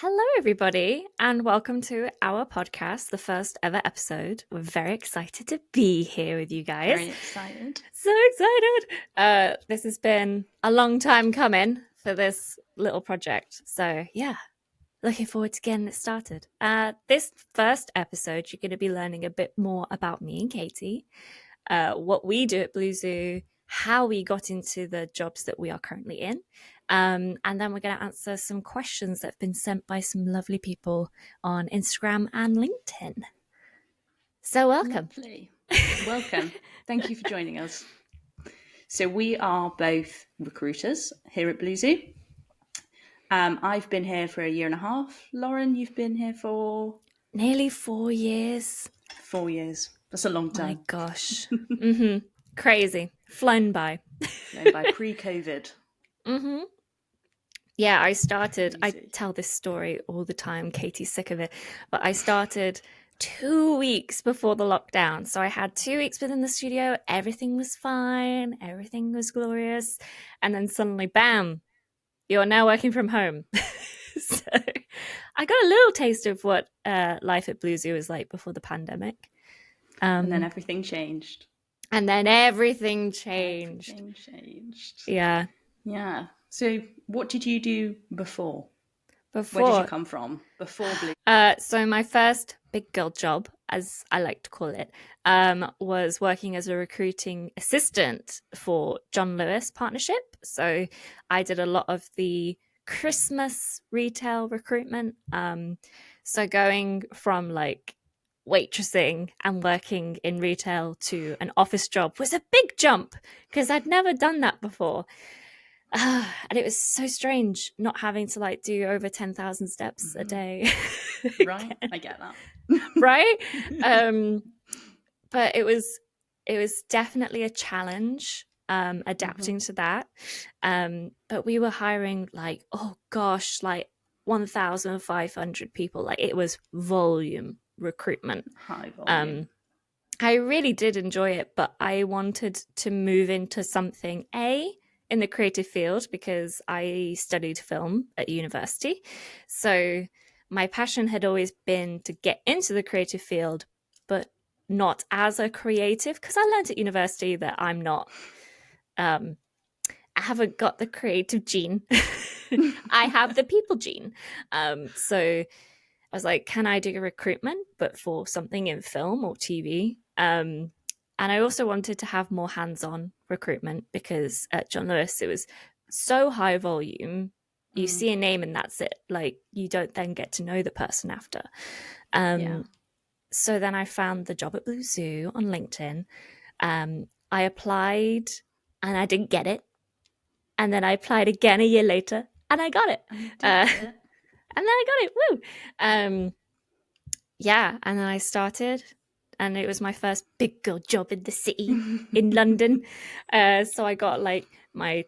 Hello, everybody, and welcome to our podcast, the first ever episode. We're very excited to be here with you guys. Very excited. So excited. This has been a long time coming for this little project. So, yeah, looking forward to getting it started. This first episode, you're going to be learning a bit more about me and Katie, what we do at Blue Zoo, how we got into the jobs that we are currently in. And then we're going to answer some questions that have been sent by some lovely people on Instagram and LinkedIn. So welcome. Lovely. Welcome. Thank you for joining us. So we are both recruiters here at Blue Zoo. I've been here for 1.5 years. Lauren, you've been here for? Nearly 4 years. 4 years. That's a long time. My gosh. Crazy. Flown by. Flown by pre-COVID. Yeah, I started, Crazy. I tell this story all the time, Katie's sick of it, but I started 2 weeks before the lockdown. So I had 2 weeks within the studio, everything was fine, everything was glorious, and then suddenly, bam, you're now working from home. So I got a little taste of what life at Blue Zoo was like before the pandemic. And then everything changed. Everything changed. Yeah. Yeah. So what did you do before? Where did you come from before Blue? So my first big girl job, as I like to call it, was working as a recruiting assistant for John Lewis Partnership. So I did a lot of the Christmas retail recruitment. So going from like waitressing and working in retail to an office job was a big jump because I'd never done that before. And it was so strange not having to like do over 10,000 steps a day. Right, I get that. Right? But it was definitely a challenge adapting to that. But we were hiring like, oh gosh, like 1,500 people. Like it was volume recruitment. High volume. I really did enjoy it, but I wanted to move into something in the creative field because I studied film at university. So my passion had always been to get into the creative field, but not as a creative, because I learned at university that I'm not, I haven't got the creative gene. I have the people gene. So I was like, can I do a recruitment, but for something in film or TV? And I also wanted to have more hands-on recruitment because at John Lewis, it was so high volume. You see a name and that's it. Like you don't then get to know the person after. So then I found the job at Blue Zoo on LinkedIn. I applied and I didn't get it. And then I applied again a year later and I got it. And then I got it. Woo! Yeah, and then I started. And it was my first big girl job in the city in London. So I got like my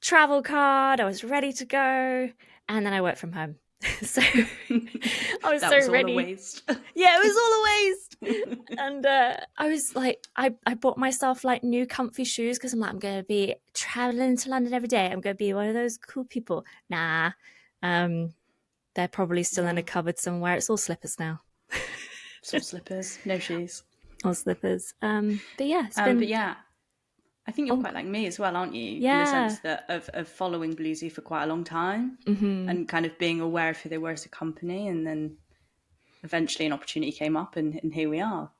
travel card. I was ready to go. And then I worked from home. So I was so ready. All a waste. Yeah, it was all a waste. And I was like, I bought myself like new comfy shoes because I'm like, I'm going to be traveling to London every day. I'm going to be one of those cool people. Nah. They're probably still in a cupboard somewhere. It's all slippers now. Some slippers, no shoes. Or slippers. But yeah, it's been... But yeah, I think you're quite like me as well, aren't you? Yeah. In the sense that of following Blue Zoo for quite a long time and kind of being aware of who they were as a company, and then eventually an opportunity came up, and here we are,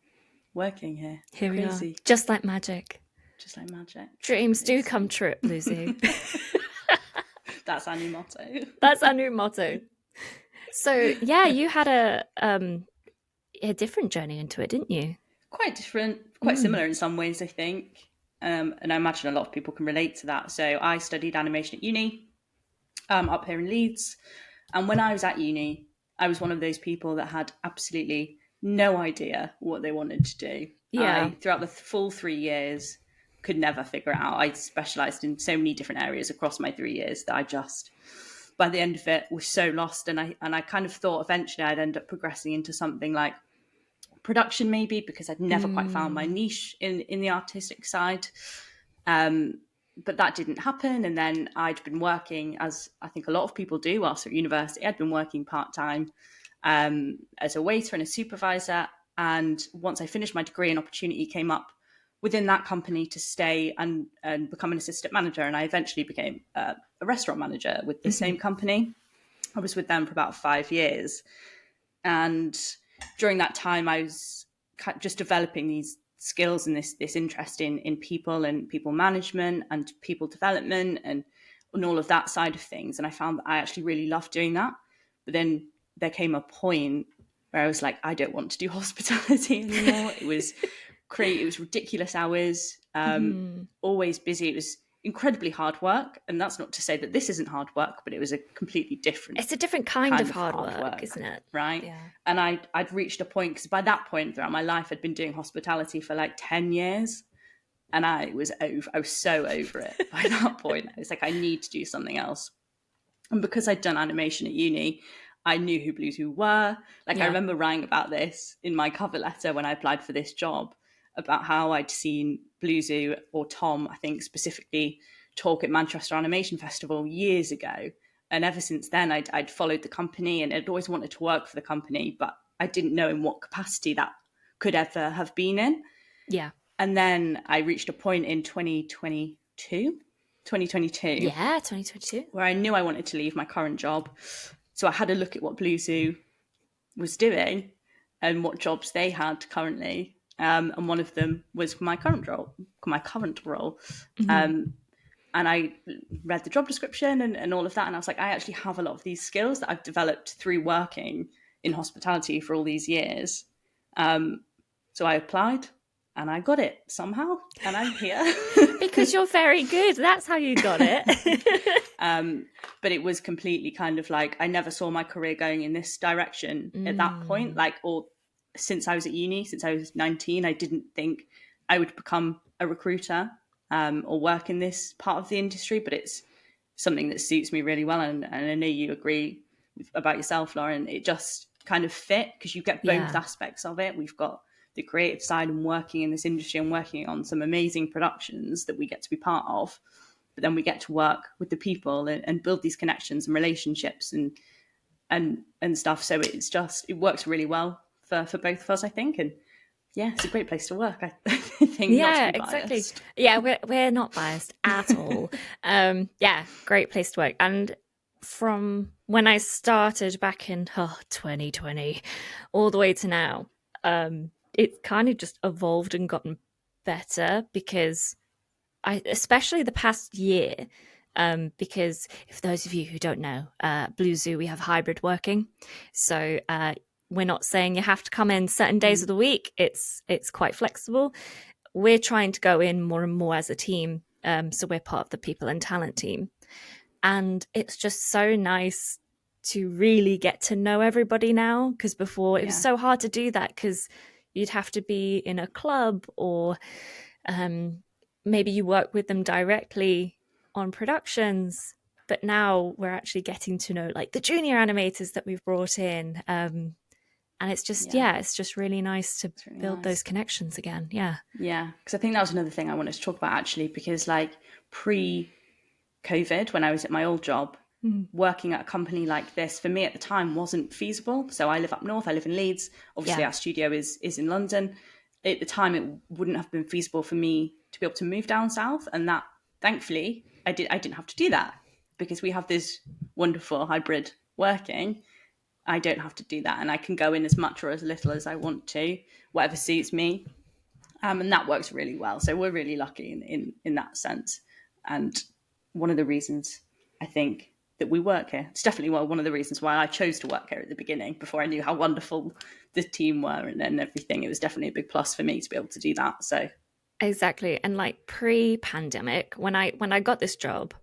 working here. Here Crazy. we are. Just like magic. Just like magic. Dreams do come true at Blue Zoo. That's our new motto. That's our new motto. So yeah, you had a different journey into it, didn't you? Quite different, quite similar in some ways, I think. And I imagine a lot of people can relate to that. So I studied animation at uni up here in Leeds. And when I was at uni, I was one of those people that had absolutely no idea what they wanted to do. Yeah. Throughout the full 3 years, could never figure it out. I specialised in so many different areas across my 3 years that I just, by the end of it, was so lost. And I kind of thought eventually I'd end up progressing into something like production, maybe, because I'd never quite found my niche in the artistic side. but that didn't happen. And then I'd been working, as I think a lot of people do whilst at university. I'd been working part-time as a waiter and a supervisor. And once I finished my degree, an opportunity came up within that company to stay and become an assistant manager. And I eventually became a restaurant manager with the Mm-hmm. same company. I was with them for about 5 years. And during that time, I was just developing these skills and this interest in people and people management and people development and all of that side of things. And I found that I actually really loved doing that. But then there came a point where I was like, I don't want to do hospitality anymore. It was it was ridiculous hours, Mm-hmm. always busy. It was incredibly hard work. And that's not to say that this isn't hard work, but it was a completely different It's a different kind kind of of hard hard work, work, isn't it? right? Yeah. And I'd reached a point, because by that point throughout my life, I'd been doing hospitality for like 10 years. And I was so over it by that point. I was like, I need to do something else. And because I'd done animation at uni, I knew who Blue Zoo were. Like, I Yeah. remember writing about this in my cover letter when I applied for this job, about how I'd seen Blue Zoo, or Tom, I think specifically, talk at Manchester Animation Festival years ago. And ever since then, I'd followed the company and I'd always wanted to work for the company, but I didn't know in what capacity that could ever have been in. Yeah. And then I reached a point in 2022, Yeah, 2022. where I knew I wanted to leave my current job. So I had a look at what Blue Zoo was doing and what jobs they had currently. And one of them was my current role. Mm-hmm. Um, and I read the job description and all of that. And I was like, I actually have a lot of these skills that I've developed through working in hospitality for all these years. So I applied and I got it somehow. And I'm here. Because you're very good. That's how you got it. But it was completely kind of like, I never saw my career going in this direction at that point. Mm. Like, or since I was at uni, since I was 19, I didn't think I would become a recruiter or work in this part of the industry, but it's something that suits me really well. And I know you agree about yourself, Lauren. It just kind of fit, because you get both Yeah. aspects of it. We've got the creative side and working in this industry and working on some amazing productions that we get to be part of, but then we get to work with the people and build these connections and relationships and stuff. So it works really well for both of us, I think. And yeah, it's a great place to work. I think, not to Yeah, be exactly. biased. Yeah, we're not biased at all. Yeah, great place to work. And from when I started back in 2020 all the way to now, it's kind of just evolved and gotten better, because especially the past year, because if those of you who don't know, Blue Zoo, we have hybrid working. So we're not saying you have to come in certain days of the week. It's quite flexible. We're trying to go in more and more as a team. So we're part of the people and talent team. And it's just so nice to really get to know everybody now, because before it was Yeah, so hard to do that, because you'd have to be in a club, or maybe you work with them directly on productions. But now we're actually getting to know like the junior animators that we've brought in. And it's just, yeah, yeah, it's just really nice to it's really build those nice. connections again. Yeah. Yeah, because I think that was another thing I wanted to talk about, actually, because like pre-COVID, when I was at my old job, Mm. working at a company like this for me at the time wasn't feasible. So I live up north, I live in Leeds. Obviously, Yeah. our studio is in London. At the time, it wouldn't have been feasible for me to be able to move down south, and that, thankfully, I didn't have to do that, because we have this wonderful hybrid working. I don't have to do that, and I can go in as much or as little as I want to, whatever suits me. And that works really well. So we're really lucky in that sense. And one of the reasons I think that we work here, it's definitely one of the reasons why I chose to work here at the beginning, before I knew how wonderful the team were and everything. It was definitely a big plus for me to be able to do that. So Exactly. And like pre-pandemic, when I got this job,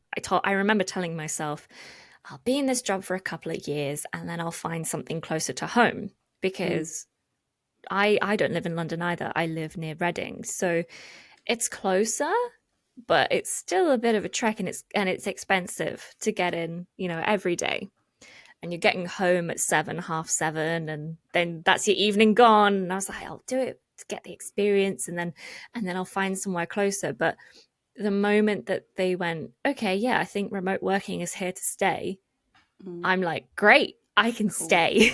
I remember telling myself, I'll be in this job for a couple of years and then I'll find something closer to home, because I don't live in London either. I live near Reading. So it's closer, but it's still a bit of a trek, and it's expensive to get in, every day. And you're getting home at 7, half 7, and then that's your evening gone. And I was like, I'll do it to get the experience, and then I'll find somewhere closer. But the moment that they went, okay, yeah, I think remote working is here to stay, I'm like, great, I can Cool. stay.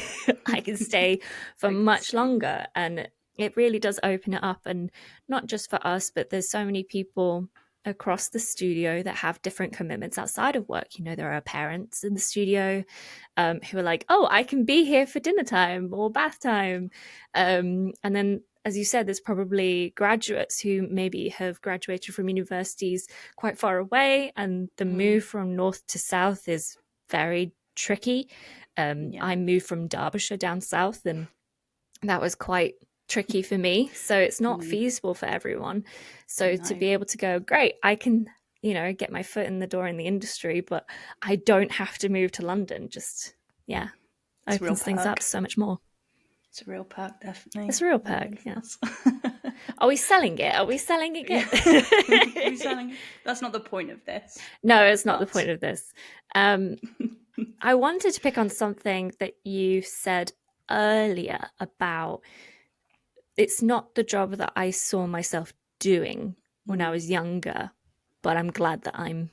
I can stay for I can much say. longer. And it really does open it up. And not just for us, but there's so many people across the studio that have different commitments outside of work. You know, there are parents in the studio who are like, oh, I can be here for dinner time or bath time. And then, as you said, there's probably graduates who maybe have graduated from universities quite far away, and the move from north to south is very tricky. Yeah. I moved from Derbyshire down south, and that was quite tricky for me. So it's not feasible for everyone. So to No. be able to go, great, I can, get my foot in the door in the industry, but I don't have to move to London. Just, yeah, It's a real opens things up perk. so much more. It's a real perk, It's definitely. a real Very perk, yeah. benefits. Are we selling it? Are we selling it Yeah. Are we good? selling? That's not the point of this. No, it's not the But point of this. Um, I wanted to pick on something that you said earlier about it's not the job that I saw myself doing when I was younger, but I'm glad that I'm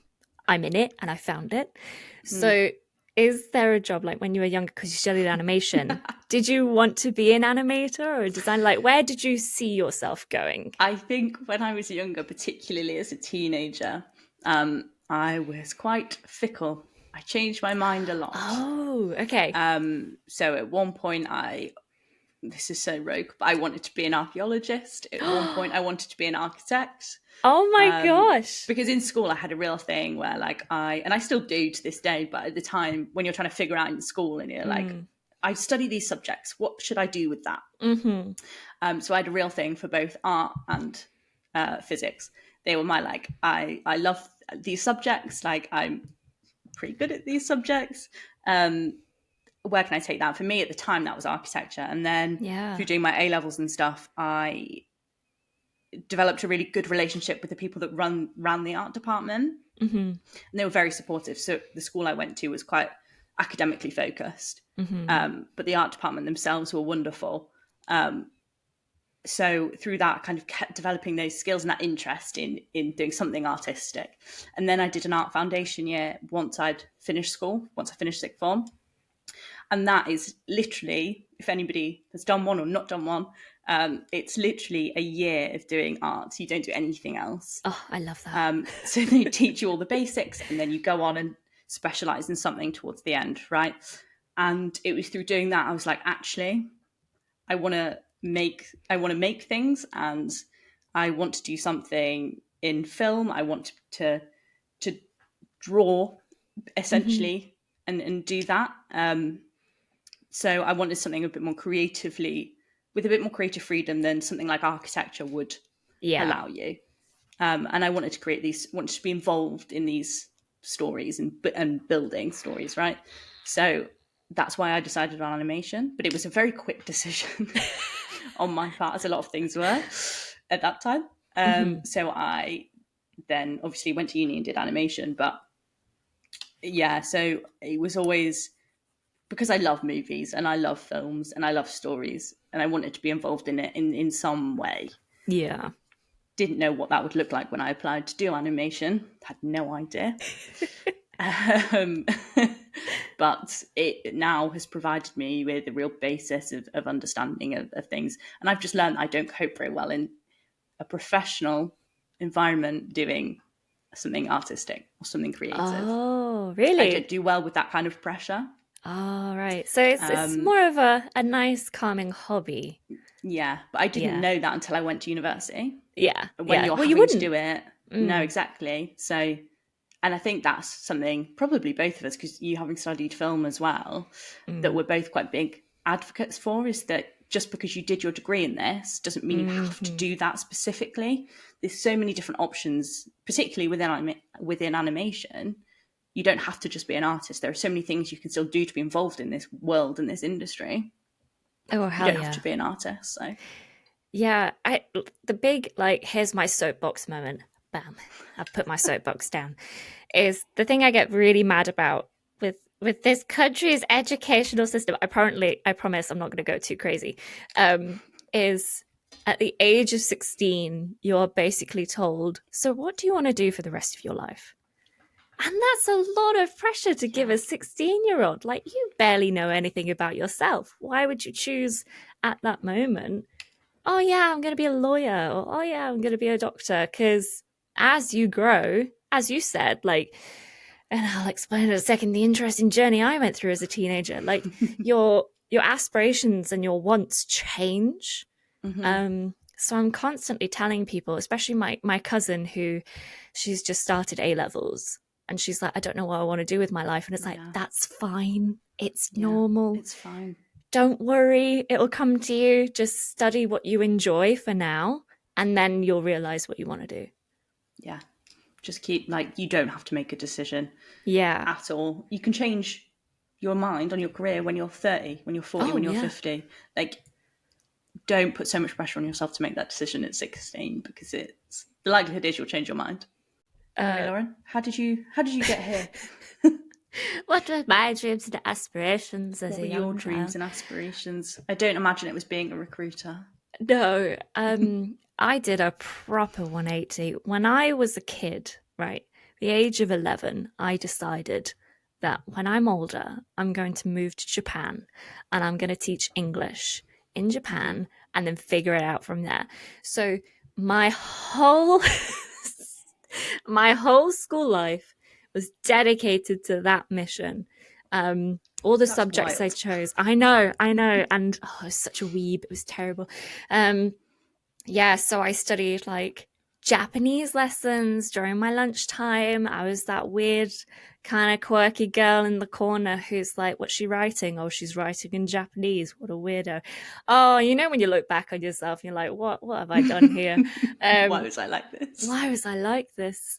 in it and I found it. So is there a job like when you were younger because you studied animation? Did you want to be an animator or a designer? Like where did you see yourself going? I think when I was younger, particularly as a teenager, I was quite fickle. I changed my mind a lot. Oh, okay. So at one point, this is so rogue, but I wanted to be an archaeologist. At one point, I wanted to be an architect. Oh my gosh. Because in school I had a real thing where like I still do to this day, but at the time when you're trying to figure out in school and you're like, I study these subjects, what should I do with that? So I had a real thing for both art and physics. They were my like, I love these subjects, like I'm pretty good at these subjects. Where can I take that? For me at the time that was architecture, and then Yeah. through doing my A levels and stuff, I developed a really good relationship with the people that ran the art department, and they were very supportive. So the school I went to was quite academically focused, but the art department themselves were wonderful. So through that, I kind of kept developing those skills and that interest in doing something artistic. And then I did an art foundation year once I'd finished school, once I finished sixth form. And that is literally, if anybody has done one or not done one, it's literally a year of doing art. You don't do anything else. Oh, I love that. So they teach you all the basics, and then you go on and specialize in something towards the end, right? And it was through doing that I was like, actually, I want to make things, and I want to do something in film. I want to draw essentially and do that. So I wanted something a bit more creatively, with a bit more creative freedom than something like architecture would Yeah. allow you. And I wanted to be involved in these stories and building stories, right? So that's why I decided on animation. But it was a very quick decision on my part, as a lot of things were at that time. So I then obviously went to uni and did animation. But yeah, so it was always because I love movies and I love films and I love stories and I wanted to be involved in it in some way. Yeah. Didn't know what that would look like when I applied to do animation. Had no idea. um, but it now has provided me with a real basis of understanding of things. And I've just learned I don't cope very well in a professional environment doing something artistic or something creative. Oh, I don't really? do well with that kind of pressure. Oh, right. So it's more of a nice calming hobby. Yeah, but I didn't Yeah. know that until I went to university. Yeah. When Yeah. you're Well, you having to do wouldn't. it, no, exactly. So, and I think that's something probably both of us, because you having studied film as well, that we're both quite big advocates for, is that just because you did your degree in this doesn't mean you have to do that specifically. There's so many different options, particularly within animation. You don't have to just be an artist. There are so many things you can still do to be involved in this world and this industry. Oh, You hell don't have yeah. to be an artist. So Yeah, the big like here's my soapbox moment. Bam. I've put my soapbox down. Is the thing I get really mad about with this country's educational system. I promise I'm not going to go too crazy. Is At the age of 16, you're basically told, so what do you want to do for the rest of your life? And that's a lot of pressure to give Yeah. a 16-year-old. Like, you barely know anything about yourself. Why would you choose at that moment, oh, yeah, I'm going to be a lawyer, or oh, yeah, I'm going to be a doctor? Because as you grow, as you said, like, and I'll explain in a second the interesting journey I went through as a teenager. Like, your aspirations and your wants change. Mm-hmm. So I'm constantly telling people, especially my cousin, who she's just started A levels, and she's like, I don't know what I want to do with my life. And it's like, Yeah. that's fine. It's Yeah. normal. It's fine. Don't worry. It'll come to you. Just study what you enjoy for now, and then you'll realize what you want to do. Yeah. Just keep, like, you don't have to make a decision Yeah. at all. You can change your mind on your career when you're 30, when you're 40, Oh, when you're yeah. 50. Like, don't put so much pressure on yourself to make that decision at 16, because it's the likelihood is you'll change your mind. Anyway, Uh, Lauren, how did you get here? what were my dreams and aspirations as What a were your young dreams child? and aspirations? I don't imagine it was being a recruiter. No, I did a proper 180. When I was a kid, right, the age of 11, I decided that when I'm older, I'm going to move to Japan and I'm going to teach English in Mm-hmm. Japan and then figure it out from there. So my whole my whole school life was dedicated to that mission. All the That's subjects I wild. chose, I know, and oh, I was such a weeb. It was terrible. Um, yeah, so I studied like Japanese lessons during my lunchtime. I was that weird, kind of quirky girl in the corner who's like, what's she writing? Oh, she's writing in Japanese. What a weirdo. Oh, you know, when you look back on yourself, you're like, what have I done here? Why Um, was I like this? why was I like this?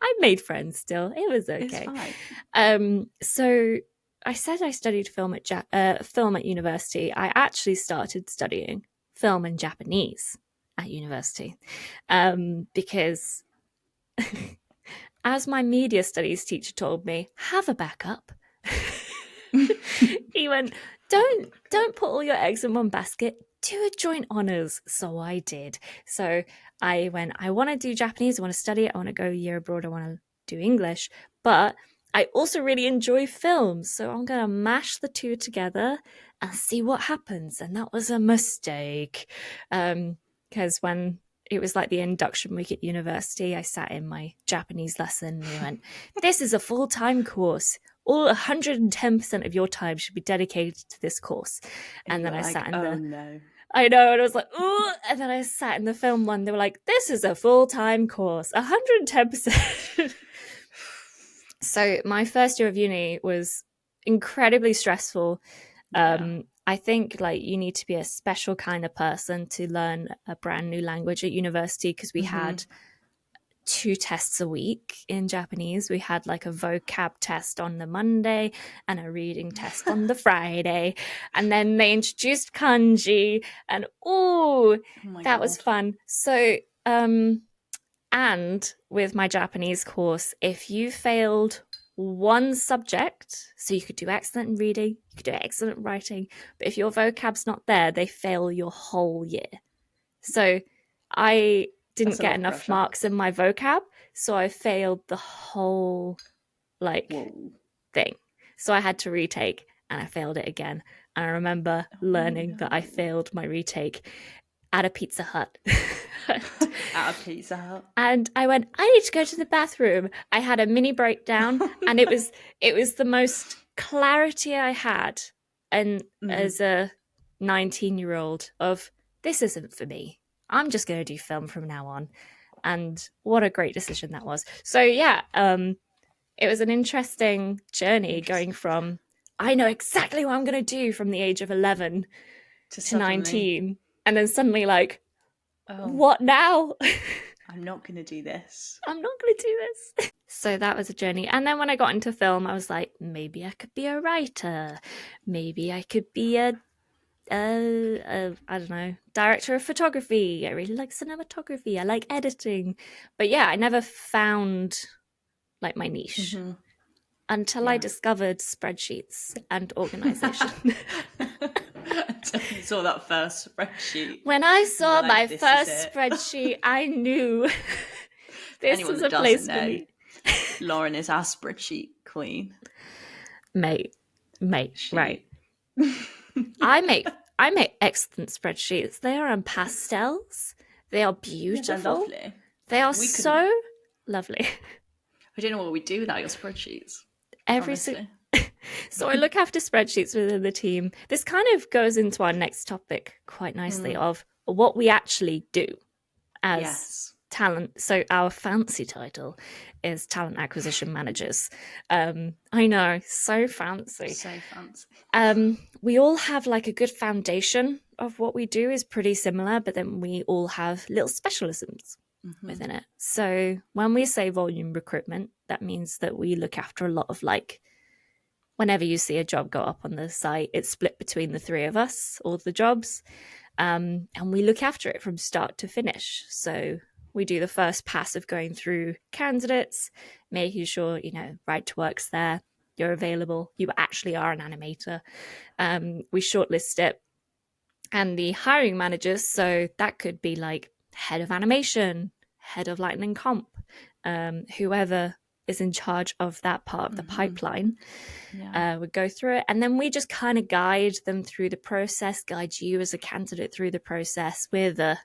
I made friends still. It was It's okay. fine. So I said I studied film at university. I actually started studying film and Japanese at university because, as my media studies teacher told me, have a backup. He went, Have a don't backup. put all your eggs in one basket. Do a joint honors. So I did. So I went, I want to do Japanese. I want to study it. I want to go a year abroad. I want to do English. But I also really enjoy films. So I'm going to mash the two together and see what happens. And that was a mistake. Because when it was like the induction week at university, I sat in my Japanese lesson and they went, this is a full-time course. All 110% of your time should be dedicated to this course. And And you then were I like, sat in oh the, no. I know, and I was like, ooh, and then I sat in the film one. They were like, this is a full-time course, 110%. So my first year of uni was incredibly stressful. Yeah. I think like you need to be a special kind of person to learn a brand new language at university because we Mm-hmm. had two tests a week in Japanese. We had like a vocab test on the Monday and a reading test on the Friday. And then they introduced kanji and oh, Oh my that was god. fun. So and with my Japanese course, if you failed one subject, so you could do excellent in reading, you could do excellent writing, but if your vocab's not there, they fail your whole year. So I That's didn't a get lot of enough pressure. marks in my vocab, so I failed the whole like Whoa. thing. So I had to retake and I failed it again. And I remember Oh learning that I no. failed my retake at a Pizza Hut. At a Pizza Hut. And I went, I need to go to the bathroom. I had a mini breakdown Oh and no. it was the most clarity I had and Mm. as a 19-year-old of this isn't for me. I'm just going to do film from now on. And what a great decision that was. So yeah, it was an interesting journey going Interesting. from I know exactly what I'm going to do from the age of 11 To to suddenly, 19 and then suddenly like oh, what now? I'm not going to do this. I'm not going to do this. So that was a journey. And then when I got into film, I was like, maybe I could be a writer. Maybe I could be a I don't know, director of photography. I really like cinematography. I like editing. But yeah, I never found like my niche Mm-hmm. until I Yeah. discovered spreadsheets and organization. Until you saw that first spreadsheet, When I you were saw like, my this is first it. spreadsheet, I knew For this anyone was that a doesn't place for know, me. Lauren is our spreadsheet queen. Mate, right. She, I yeah. make excellent spreadsheets. They are in pastels. They are Yeah, they're beautiful. lovely. They are We couldn't, so lovely. I don't know what we do without your spreadsheets, Every si- honestly. So I look after spreadsheets within the team. This kind of goes into our next topic quite nicely of what we actually do as Yes. talent. So our fancy title is talent acquisition managers. I know, so fancy. So fancy. We all have like a good foundation of what we do is pretty similar, but then we all have little specialisms within it. So when we say volume recruitment, that means that we look after a lot of like, whenever you see a job go up on the site, it's split between the three of us, all the jobs, and we look after it from start to finish. So we do the first pass of going through candidates, making sure, right to work's there, you're available, you actually are an animator. We shortlist it, and the hiring managers, so that could be like head of animation, head of lighting and comp, whoever is in charge of that part of the pipeline, would go through it. And then we just kind of guide them through the process, guide you as a candidate through the process. We're the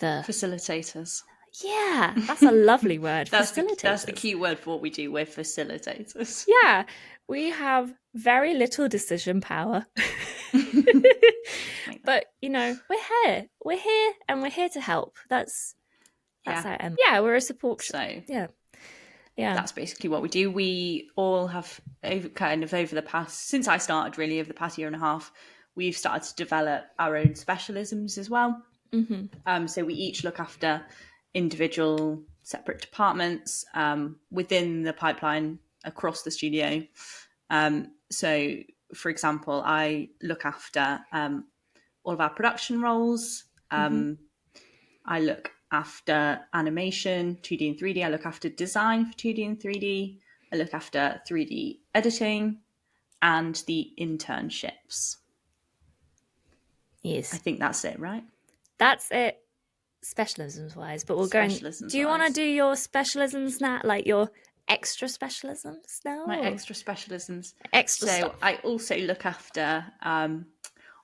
facilitators. Yeah, that's a lovely word. That's Facilitators. the key word for what we do. We're facilitators. Yeah, we have very little decision power. But, we're here. We're here and we're here to help. That's how yeah, we're a support. So yeah. That's basically what we do. We all have over the past, since I started really, over the past year and a half, we've started to develop our own specialisms as well. So we each look after individual separate departments within the pipeline across the studio. So, for example, I look after all of our production roles. I look after animation, 2D and 3D. I look after design for 2D and 3D. I look after 3D editing and the internships. Yes. I think that's it, right? That's it, specialisms wise. But we'll go. Do you want to do your specialisms now, like your extra specialisms now? My extra specialisms. Extra so stuff. I also look after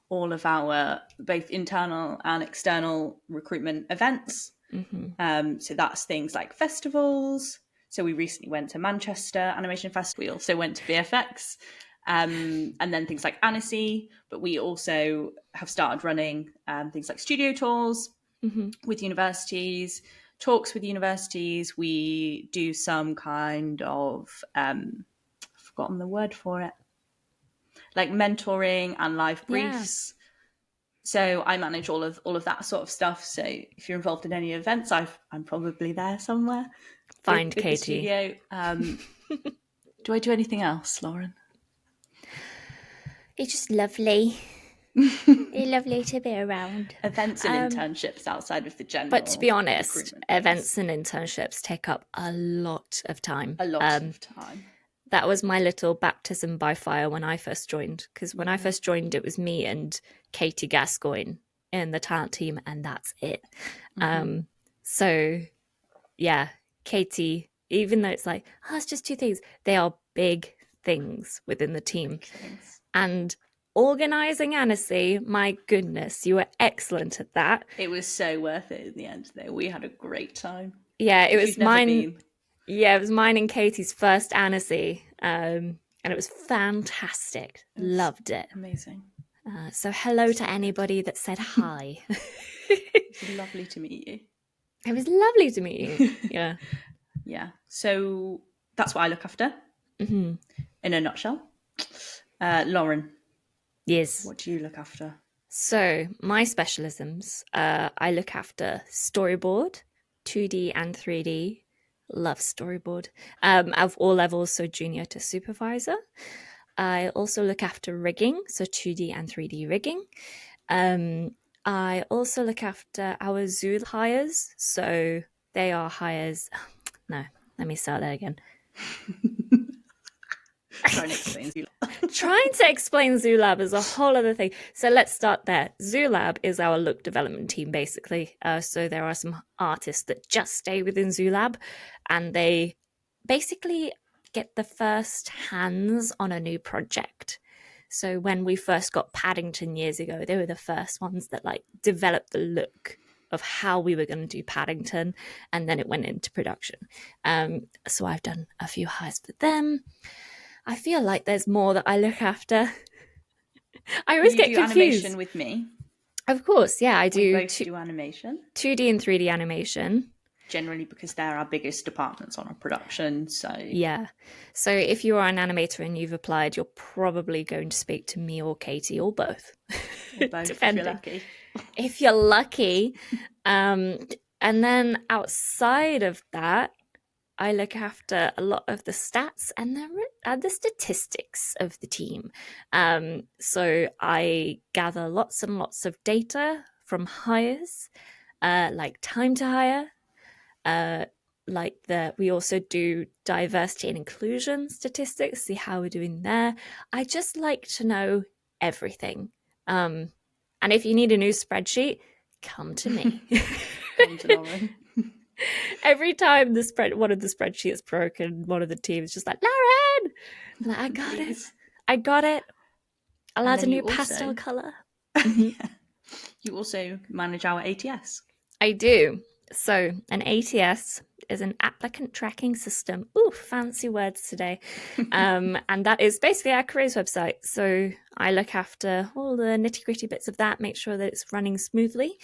all of our both internal and external recruitment events. So that's things like festivals. So we recently went to Manchester Animation Festival. We also went to VFX. And then things like Annecy. But we also have started running things like studio tours with universities, talks with universities. We do some kind of I've forgotten the word for it, like mentoring and live briefs. So I manage all of that sort of stuff. So if you're involved in any events, I'm probably there somewhere. Find with Katie. The studio. Do I do anything else, Lauren? You're just lovely. You're lovely to be around. Events and internships outside of the general. But to be honest, events and internships take up a lot of time. A lot of time. That was my little baptism by fire when I first joined. Because when I first joined, it was me and Katie Gascoigne in the talent team, and that's it. So, yeah, Katie, even though it's like, it's just two things, they are big things within the team. And organising Annecy, my goodness, you were excellent at that. It was so worth it in the end, though. We had a great time. Yeah, it was mine. Yeah, it was mine and Katie's first Annecy, and it was fantastic. Loved it. Amazing. So hello to anybody that said hi. It was lovely to meet you. It was lovely to meet you. Yeah. Yeah. So that's what I look after in a nutshell. Lauren. Yes. What do you look after? So my specialisms, I look after storyboard, 2D and 3D. Love storyboard of all levels, so junior to supervisor. I also look after rigging, so 2D and 3D rigging. I also look after our zoo hires, so they are hires. No, let me start that again. Try and explain Zulab. Trying to explain Zulab is a whole other thing. So let's start there. Zulab is our look development team, basically. So there are some artists that just stay within Zulab, and they basically get the first hands on a new project. So when we first got Paddington years ago, they were the first ones that like developed the look of how we were going to do Paddington, and then it went into production. So I've done a few hires for them. I feel like there's more that I look after. I always get do confused. Animation with me. Of course, yeah, I do. We both do animation. 2D and 3D animation. Generally because they're our biggest departments on our production. So yeah. So if you are an animator and you've applied, you're probably going to speak to me or Katie or both. Or both Depending. if you're lucky. If you're lucky. And then outside of that, I look after a lot of the stats and the statistics of the team. So I gather lots and lots of data from hires, like time to hire. We also do diversity and inclusion statistics, see how we're doing there. I just like to know everything. And if you need a new spreadsheet, come to me. Come to Lauren. Every time one of the spreadsheets broken, one of the teams just like, Lauren! I'm like, I got it. I got it. I'll add a new pastel colour. Yeah. You also manage our ATS. I do. So an ATS is an applicant tracking system. Ooh, fancy words today. And that is basically our careers website. So I look after all the nitty-gritty bits of that, make sure that it's running smoothly.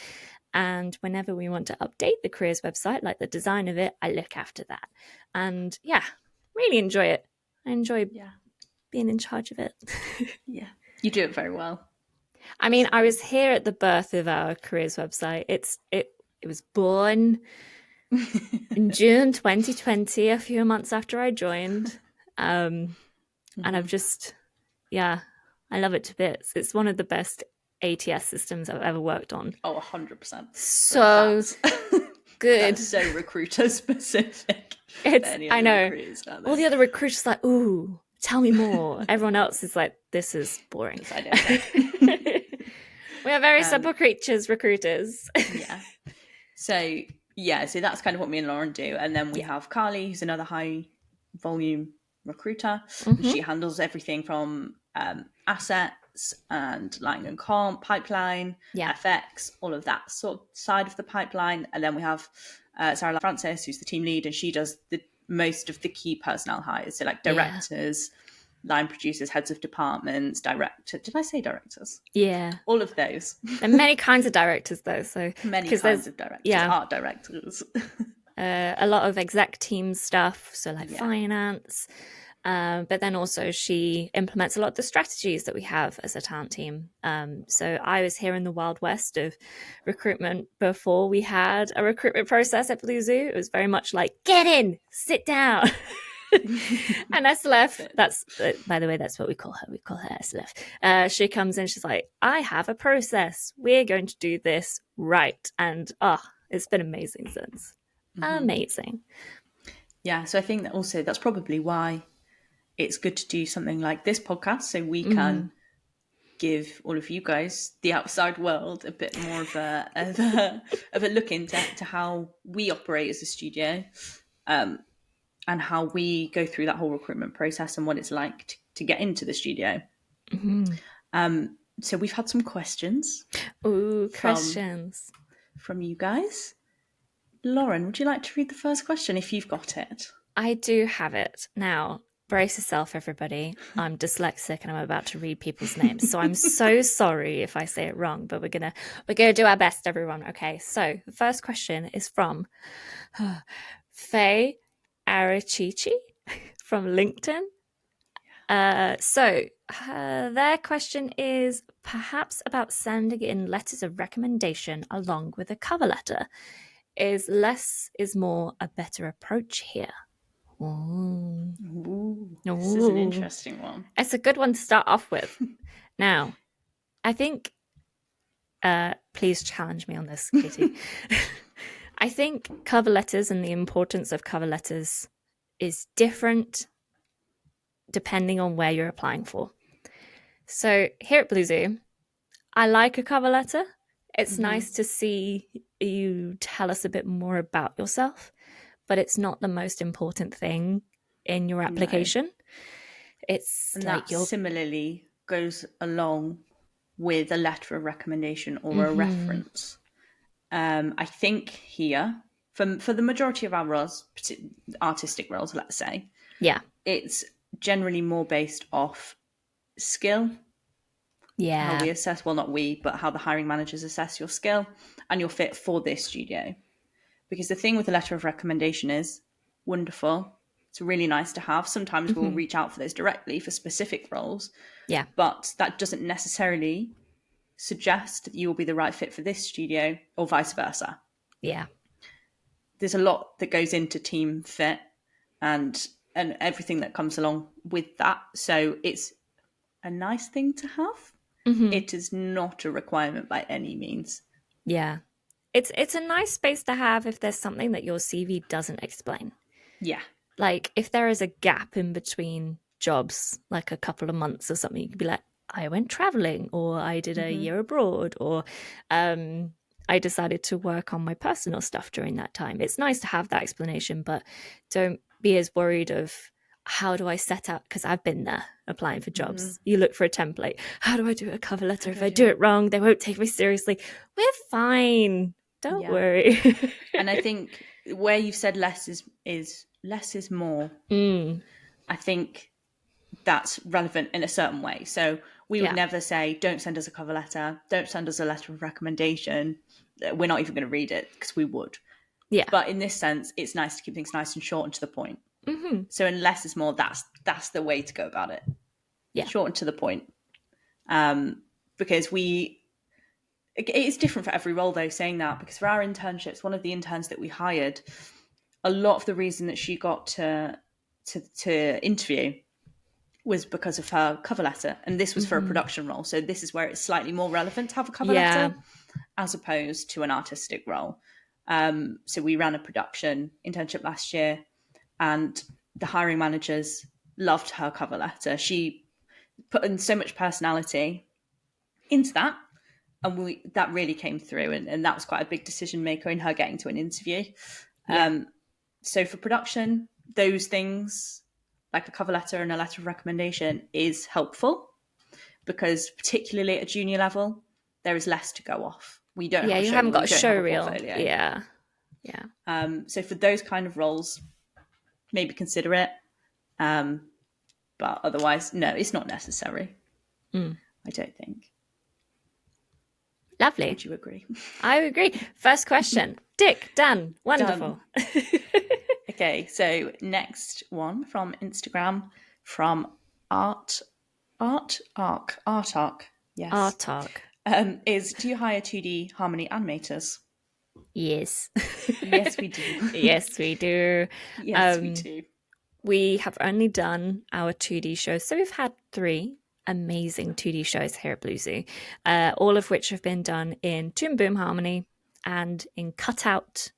And whenever we want to update the careers website, like the design of it, I look after that. And yeah, really enjoy it. I enjoy being in charge of it. Yeah, you do it very well. I mean, I was here at the birth of our careers website. It was born in June 2020, a few months after I joined. And I've just, I love it to bits. It's one of the best ATS systems I've ever worked on. Oh, 100%. So good. That's so recruiter specific. I know. All the other recruiters are like, ooh, tell me more. Everyone else is like, this is boring. We are very simple creatures, recruiters. So that's kind of what me and Lauren do. And then we have Carly, who's another high volume recruiter. Mm-hmm. She handles everything from assets and line and comp, pipeline, FX, all of that sort of side of the pipeline. And then we have Sarah Francis, who's the team lead, and she does most of the key personnel hires. So like directors, line producers, heads of departments, directors. Did I say directors? Yeah. All of those. There are many kinds of directors though. So many kinds of directors, art directors. A lot of exec team stuff. So like finance. But then also she implements a lot of the strategies that we have as a talent team. So I was here in the Wild West of recruitment before we had a recruitment process at Blue Zoo. It was very much like, get in, sit down. And SLF, that's, by the way, that's what we call her. We call her SLF. She comes in, she's like, I have a process. We're going to do this right. And it's been amazing since. Mm-hmm. Amazing. Yeah, so I think that also that's probably why it's good to do something like this podcast, so we can give all of you guys, the outside world, a bit more of a look into how we operate as a studio, and how we go through that whole recruitment process and what it's like to get into the studio. Mm-hmm. So we've had some questions. Ooh, questions from you guys. Lauren, would you like to read the first question if you've got it? I do have it. Now, brace yourself, everybody. I'm dyslexic and I'm about to read people's names. So I'm so sorry if I say it wrong, but we're gonna do our best, everyone. Okay, so the first question is from Faye Arachichi from LinkedIn. So their question is perhaps about sending in letters of recommendation along with a cover letter. Is less is more a better approach here? Ooh, this is an interesting one. It's a good one to start off with. Now, I think, please challenge me on this, Katie. I think cover letters and the importance of cover letters is different depending on where you're applying for. So here at Blue Zoo, I like a cover letter. It's nice to see you tell us a bit more about yourself, but it's not the most important thing in your No. application. It's And like that your similarly goes along with a letter of recommendation or a mm-hmm. reference. I think here, for the majority of our roles, artistic roles, let's say, Yeah. it's generally more based off skill, how Yeah. we assess, well, not we, but how the hiring managers assess your skill and your fit for this studio. Because the thing with the letter of recommendation is wonderful. It's really nice to have. Sometimes we'll Mm-hmm. reach out for those directly for specific roles, Yeah. but that doesn't necessarily suggest that you will be the right fit for this studio or vice versa. Yeah. There's a lot that goes into team fit and everything that comes along with that. So it's a nice thing to have. Mm-hmm. It is not a requirement by any means. Yeah. It's a nice space to have if there's something that your CV doesn't explain. Yeah. Like if there is a gap in between jobs, like a couple of months or something, you could be like, I went traveling, or I did a year abroad, or um, I decided to work on my personal stuff during that time. It's nice to have that explanation, but don't be as worried of how do I set out, because I've been there applying for jobs. You look for a template. How do I do a cover How letter? do If I I do do it? it wrong, they won't take me seriously. We're fine. Don't Yeah. worry. And I think where you've said less is more. Mm, I think that's relevant in a certain way. So we would yeah. never say, don't send us a cover letter, don't send us a letter of recommendation. We're not even going to read it because we would. Yeah. But in this sense, it's nice to keep things nice and short and to the point. Hmm. So in less is more, that's the way to go about it. Yeah. Short and to the point. Because it's different for every role though, saying that, because for our internships, one of the interns that we hired, a lot of the reason that she got to interview was because of her cover letter, and this was for a Hmm. production role, so this is where it's slightly more relevant to have a cover Yeah. letter as opposed to an artistic role. So we ran a production internship last year, and the hiring managers loved her cover letter. She put in so much personality into that, and that really came through, and that was quite a big decision maker in her getting to an interview. Yeah. So for production, those things like a cover letter and a letter of recommendation is helpful, because particularly at a junior level, there is less to go off. We don't Yeah. have a You show haven't reel, got we a don't show have a reel. portfolio. Yeah. Yeah. So for those kind of roles, maybe consider it. But otherwise, no, it's not necessary. Mm. I don't think. Lovely. Would you agree? I agree. First question. Dick, done. Done. Wonderful. Okay, so next one from Instagram from Art Arc. Our Yes. talk. Is, do you hire 2D Harmony animators? Yes. Yes, we do. Yes, we do. Yes, we Um, do. we have only done our 2D shows. So we've had 3 amazing 2D shows here at Blue Zoo, all of which have been done in Toon Boom Harmony and in cutout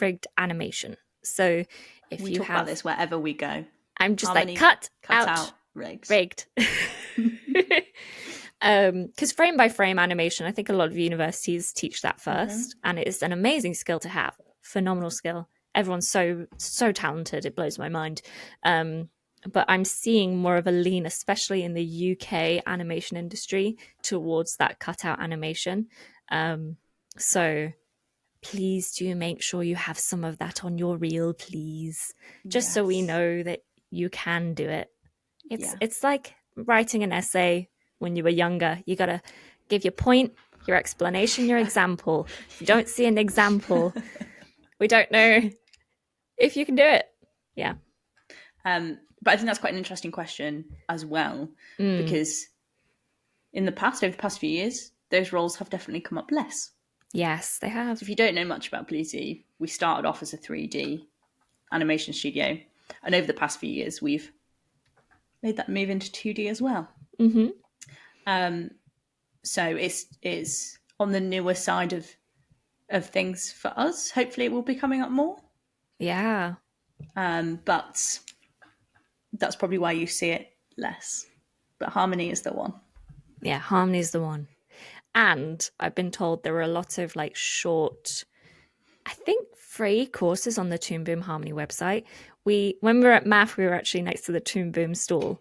rigged animation. So if We you talk about have, this wherever we go. I'm just like, Harmony, cut cut out out, rigged. rigged. Because frame by frame animation, I think a lot of universities teach that first, and it is an amazing skill to have. Phenomenal skill. Everyone's so talented. It blows my mind. But I'm seeing more of a lean, especially in the UK animation industry, towards that cutout animation. So please do make sure you have some of that on your reel, please, just so we Yes. know that you can do it. It's Yeah. it's like writing an essay when you were younger. You gotta give your point, your explanation, your example. If you don't see an example, we don't know if you can do it. Yeah. But I think that's quite an interesting question as well, Mm, because in the past, over the past few years, those roles have definitely come up less. yes, they So have. if you don't know much about Blue Zoo, we started off as a 3D animation studio, and over the past few years, we've made that move into 2D as well. Mm-hmm. So it's on the newer side of things for us. Hopefully, it will be coming up more. Yeah. But That's probably why you see it less. But harmony is the one. Yeah, harmony is the one. And I've been told there are a lot of like short, I think free courses on the Toon Boom Harmony website. When we were at math, we were actually next to the Toon Boom stall,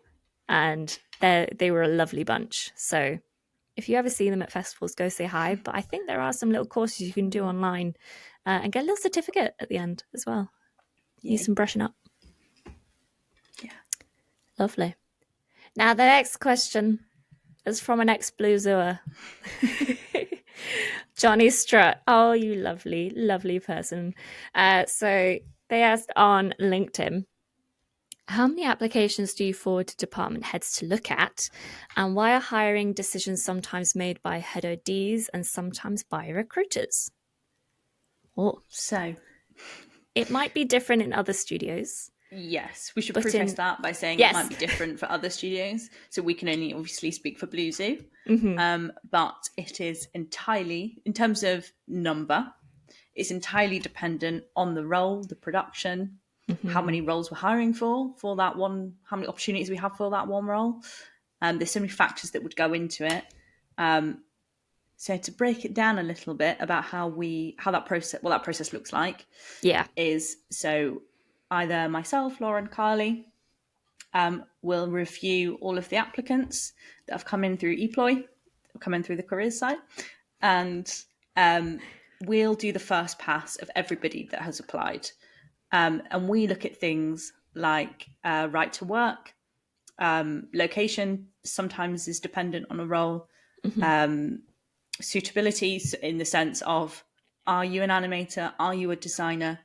and they were a lovely bunch. So if you ever see them at festivals, go say hi. But I think there are some little courses you can do online and get a little certificate at the end as well. Need Yay. some brushing up. Yeah. Lovely. Now the next question is from an ex-Blue Zooer. Johnny Strutt. Oh, you lovely, lovely person. So they asked on LinkedIn, how many applications do you forward to department heads to look at? And why are hiring decisions sometimes made by head ODs and sometimes by recruiters? Oh, So, it might be different in other studios. yes, we should But preface that by saying it might yes. be different for other studios. So we can only obviously speak for Blue Zoo. But it is entirely, in terms of number, it's entirely dependent on the role, the production, how many roles we're hiring for that one, how many opportunities we have for that one role. There's so many factors that would go into it. So to break it down a little bit about how that process looks like Yeah. is, so either myself, Laura, and Carly will review all of the applicants that have come in through ePloy, come in through the careers site, and we'll do the first pass of everybody that has applied. And we look at things like right to work, location sometimes is dependent on a role, suitability in the sense of, are you an animator? Are you a designer?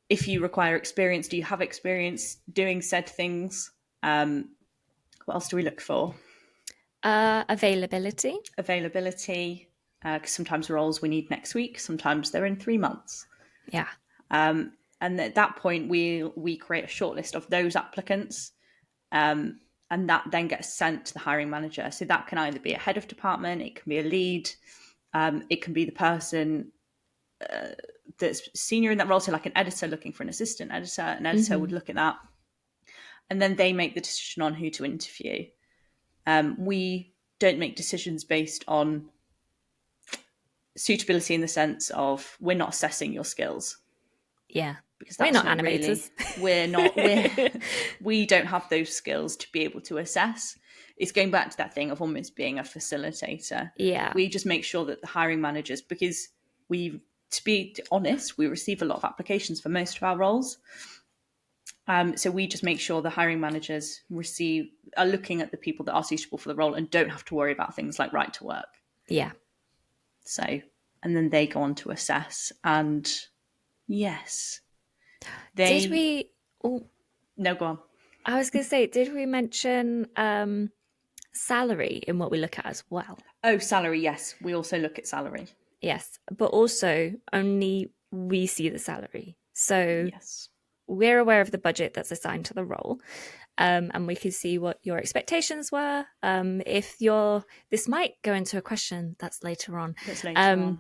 If you require experience, do you have experience doing said things? What else do we look for? Availability. Availability, because sometimes roles we need next week, sometimes they're in 3 months. Yeah. And at that point, we create a shortlist of those applicants, and that then gets sent to the hiring manager. So that can either be a head of department, it can be a lead, it can be the person that's senior in that role. So like an editor looking for an assistant editor, an editor would look at that, and then they make the decision on who to interview. We don't make decisions based on suitability in the sense of we're not assessing your skills. Yeah. Because We're that's not not animators. really, we don't have those skills to be able to assess. It's going back to that thing of almost being a facilitator. Yeah. We just make sure that the hiring managers, because to be honest, we receive a lot of applications for most of our roles. So we just make sure the hiring managers are looking at the people that are suitable for the role and don't have to worry about things like right to work. Yeah. So, and then they go on to assess. And yes, Did we? Oh, no, go on. I was going to say, did we mention salary in what we look at as well? Oh, salary. Yes, we also look at salary. Yes, but also only we see the salary. So Yes, we're aware of the budget that's assigned to the role, and we can see what your expectations were. This might go into a question that's later on. that's later on.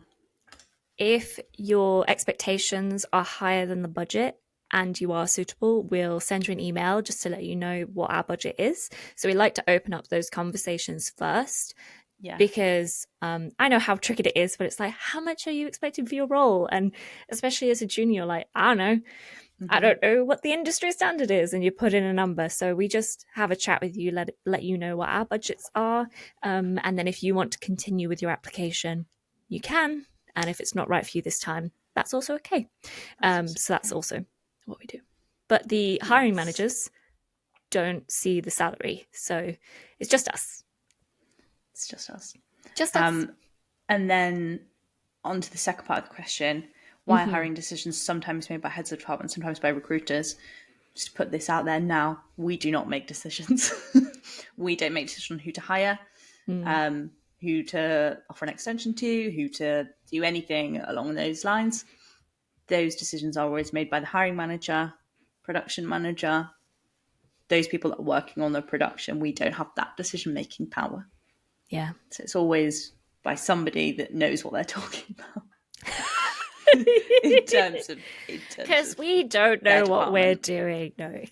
If your expectations are higher than the budget and you are suitable, we'll send you an email just to let you know what our budget is. So we like to open up those conversations first. Yeah. Because I know how tricky it is, but it's like, how much are you expecting for your role? And especially as a junior, like, I don't know. I don't know what the industry standard is, and you put in a number. So we just have a chat with you, let you know what our budgets are. And then if you want to continue with your application, you can. And if it's not right for you this time, that's also okay. So that's also what we do. But the hiring managers don't see the salary. So it's just us. It's just us. Just us. And then on to the second part of the question, why are hiring decisions sometimes made by heads of department, sometimes by recruiters? Just to put this out there now, we do not make decisions. We don't make decisions on who to hire, who to offer an extension to, who to do anything along those lines. Those decisions are always made by the hiring manager, production manager, those people that are working on the production. We don't have that decision-making power. Yeah. So it's always by somebody that knows what they're talking about. in terms of because we don't know what we're doing. No.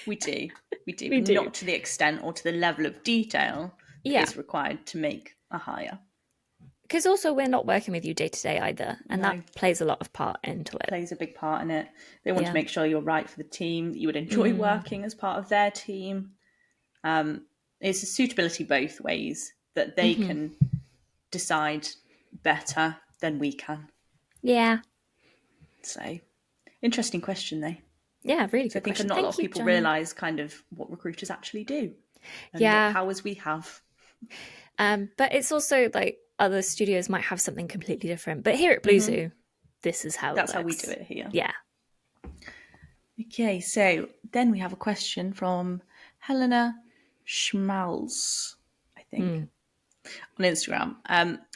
We do. We do, We but do. not to the extent or to the level of detail that Yeah. is required to make a hire. Because also we're not working with you day to day either. And that No, plays a lot of part into it. plays a big part in it. They want to Yeah. make sure you're right for the team, that you would enjoy working as part of their team. It's a suitability both ways, that they can decide better than we can. Yeah. So, interesting question, though. Yeah, really So I good think question. not a lot Thank of you, people Johnny. realise kind of what recruiters actually do and what Yeah. powers we have. But it's also like other studios might have something completely different. But here at Blue Zoo, this is how it That's how we do works. it here. Yeah. Okay, so then we have a question from Helena Schmalz, I think, on Instagram.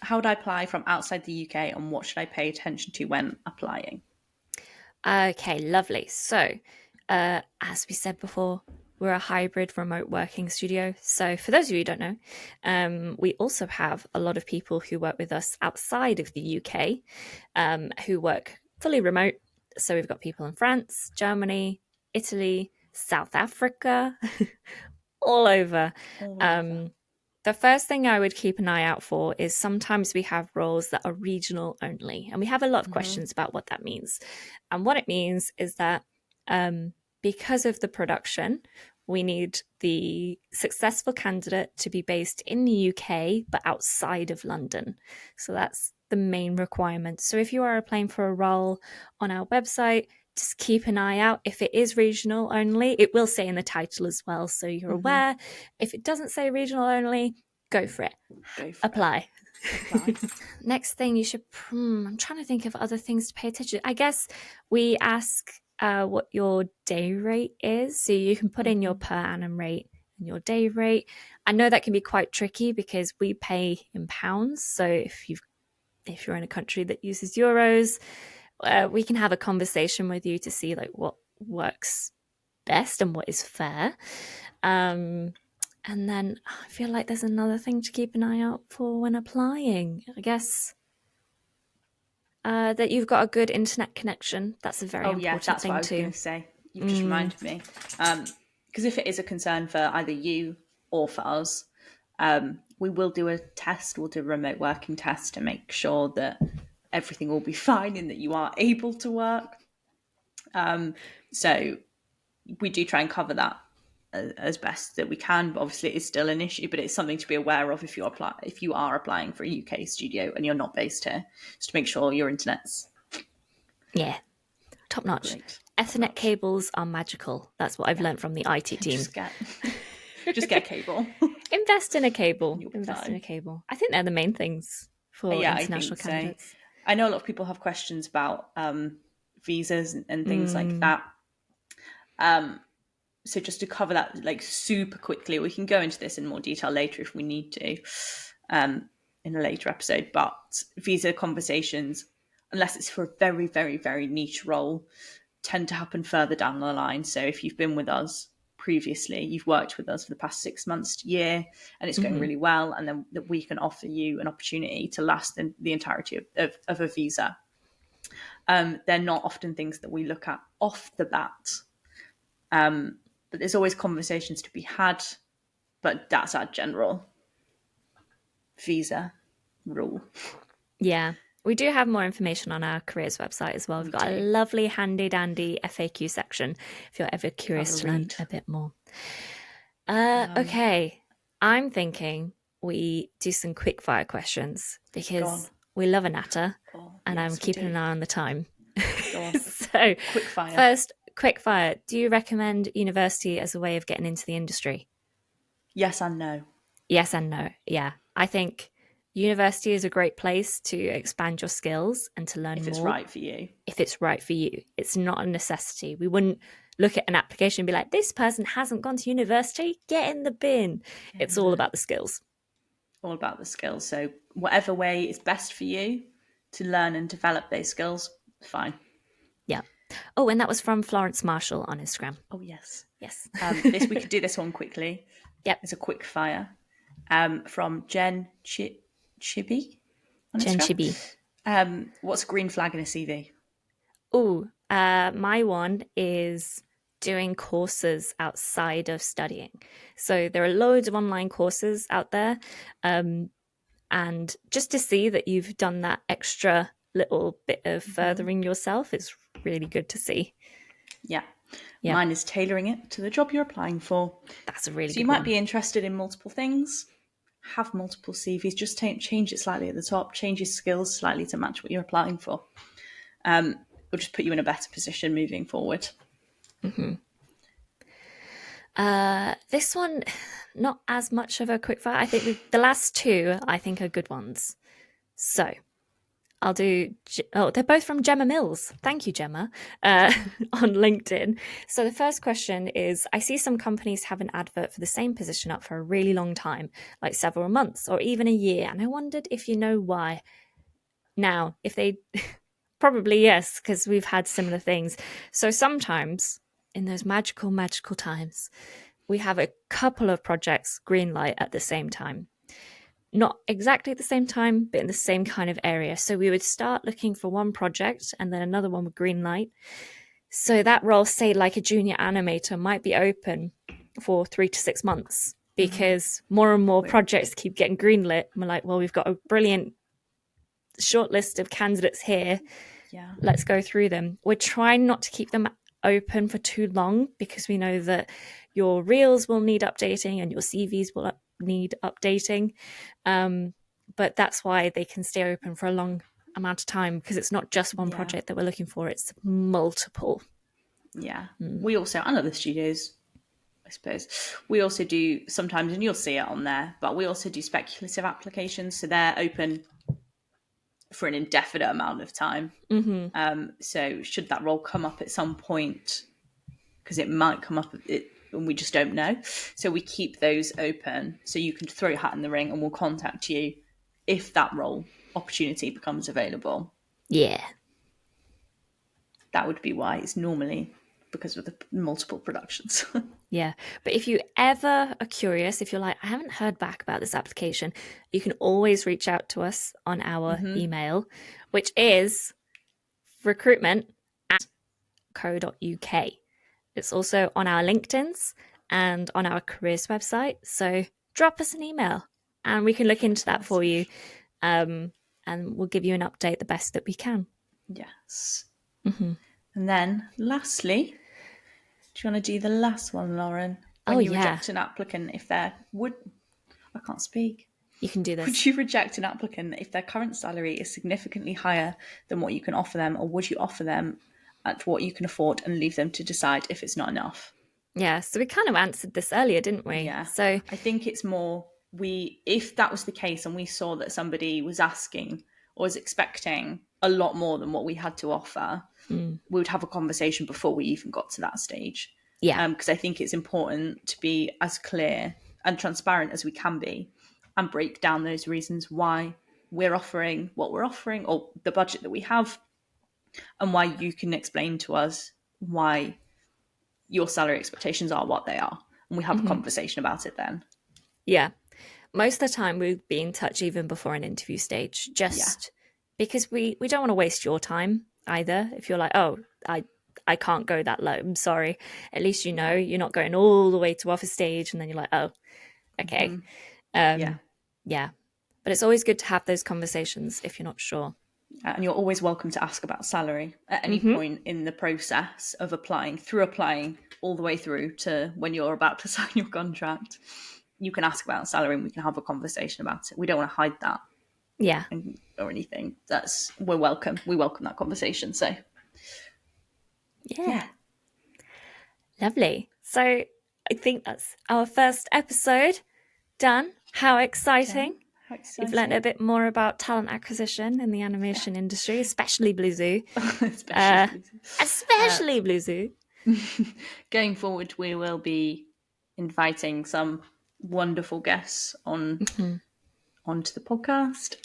How would I apply from outside the UK and what should I pay attention to when applying? Okay, lovely. So, as we said before, we're a hybrid remote working studio. So, for those of you who don't know, we also have a lot of people who work with us outside of the UK who work fully remote. So, we've got people in France, Germany, Italy, South Africa, all over. All over. Um, the first thing I would keep an eye out for is sometimes we have roles that are regional only, and we have a lot of questions about what that means. And what it means is that because of the production, we need the successful candidate to be based in the UK but outside of London. So that's the main requirement. So if you are applying for a role on our website, just keep an eye out. If it is regional only, it will say in the title as well, so you're aware. If it doesn't say regional only, go for it. Go for Apply. it. Apply. Next thing you should, I'm trying to think of other things to pay attention to. I guess we ask what your day rate is. So you can put in your per annum rate and your day rate. I know that can be quite tricky because we pay in pounds. So if you're in a country that uses euros, we can have a conversation with you to see like what works best and what is fair. And then I feel like there's another thing to keep an eye out for when applying. I guess that you've got a good internet connection. That's a very Oh, yeah, important that's what I thing was going too. to say. You've just reminded me. Because if it is a concern for either you or for us, we will do a test. We'll do a remote working test to make sure that everything will be fine and that you are able to work. So we do try and cover that as best that we can. But obviously, it is still an issue. But it's something to be aware of if you are applying for a UK studio and you're not based here, just to make sure your internet's Yeah, top notch. great. Ethernet cables are magical. That's what I've learned from the IT team. Just get a cable. Invest in a cable. You'll be Invest in fine. a cable. I think they're the main things for Yeah, I international think so. candidates. I know a lot of people have questions about visas and things like that. So just to cover that like super quickly, we can go into this in more detail later if we need to in a later episode. But visa conversations, unless it's for a very, very, very niche role, tend to happen further down the line. So if you've been with us previously, you've worked with us for the past 6 months to year, and it's going really well, and then that we can offer you an opportunity to last the entirety of a visa. They're not often things that we look at off the bat. But there's always conversations to be had, but that's our general visa rule. Yeah. We do have more information on our careers website as well. We've got a do. lovely handy dandy FAQ section if you're ever curious to learn read. a bit more. Okay. I'm thinking we do some quick fire questions because we love a natter and I'm keeping an eye on the time. Go on. So, Quick fire. first, quick fire. Do you recommend university as a way of getting into the industry? Yes and no. Yes and no. Yeah. I think university is a great place to expand your skills and to learn If more. it's right for you. If it's right for you. It's not a necessity. We wouldn't look at an application and be like, this person hasn't gone to university, get in the bin. It's all about the skills. All about the skills. So whatever way is best for you to learn and develop those skills, fine. Yeah. Oh, and that was from Florence Marshall on Instagram. Oh, yes. Yes. We could do this one quickly. Yep. It's a quick fire. From Jen Chibi on Jen Instagram. Chibi. What's a green flag in a CV? Oh, my one is doing courses outside of studying. So there are loads of online courses out there. And just to see that you've done that extra little bit of furthering yourself is really good to see. Yeah. Yeah, Mine is tailoring it to the job you're applying for. that's a really So you good might one. be interested in multiple things, have multiple CVs, just change it slightly at the top, change your skills slightly to match what you're applying for. Will just put you in a better position moving forward. This one, not as much of a quick fire. I think the last two, I think, are good ones. So I'll do. Oh, they're both from Gemma Mills. Thank you, Gemma, on LinkedIn. So the first question is: I see some companies have an advert for the same position up for a really long time, like several months or even a year, and I wondered if you know why. Now, if they probably yes, because we've had similar things. So sometimes in those magical times, we have a couple of projects greenlight at the same time. Not exactly at the same time, but in the same kind of area. So we would start looking for one project and then another one would greenlight. So that role, say like a junior animator, might be open for 3 to 6 months because more and more projects keep getting greenlit. And we're like, well, we've got a brilliant short list of candidates here. Yeah. Let's go through them. We're trying not to keep them open for too long because we know that your reels will need updating and your CVs will need updating. But that's why they can stay open for a long amount of time because it's not just one project that we're looking for, it's multiple. Yeah. We also, and other studios, I suppose, we also do sometimes, and you'll see it on there, but we also do speculative applications. So they're open for an indefinite amount of time. So should that role come up at some point, because it might come up and we just don't know. So we keep those open so you can throw your hat in the ring and we'll contact you if that role opportunity becomes available. Yeah. That would be why. It's normally because of the multiple productions. Yeah. But if you ever are curious, if you're like, I haven't heard back about this application, you can always reach out to us on our email, which is recruitment@co.uk. It's also on our LinkedIn's and on our careers website. So drop us an email and we can look into that for you. And we'll give you an update the best that we can. Yes. And then lastly, do you want to do the last one, Lauren? When you reject an applicant, if they're I can't speak. You can do this. Would you reject an applicant if their current salary is significantly higher than what you can offer them, or would you offer them at what you can afford and leave them to decide if it's not enough? Yeah, so we kind of answered this earlier, didn't we? Yeah. So I think it's more if that was the case and we saw that somebody was asking or was expecting a lot more than what we had to offer, we would have a conversation before we even got to that stage. Yeah. Because I think it's important to be as clear and transparent as we can be and break down those reasons why we're offering what we're offering or the budget that we have, and why you can explain to us why your salary expectations are what they are. And we have a conversation about it then. Yeah. Most of the time we'll be in touch even before an interview stage, just because we don't want to waste your time either. If you're like, oh, I can't go that low, I'm sorry. At least you know you're not going all the way to offer stage and then you're like, oh, okay. Yeah. But it's always good to have those conversations if you're not sure. And you're always welcome to ask about salary at any point in the process of applying all the way through to when you're about to sign your contract. You can ask about salary and we can have a conversation about it. We don't want to hide that. Yeah. Or anything. We're welcome. We welcome that conversation. So yeah. Lovely. So I think that's our first episode done. How exciting. How exciting. You've learned a bit more about talent acquisition in the animation industry, especially Blue Zoo. Especially Blue Zoo. Going forward, we will be inviting some wonderful guests onto the podcast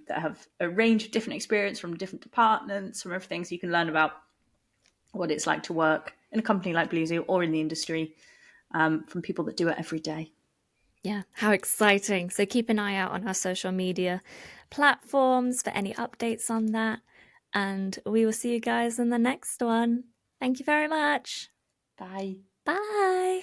that have a range of different experience from different departments, from everything, so you can learn about what it's like to work in a company like Blue Zoo or in the industry from people that do it every day. Yeah, how exciting. So keep an eye out on our social media platforms for any updates on that. And we will see you guys in the next one. Thank you very much. Bye. Bye.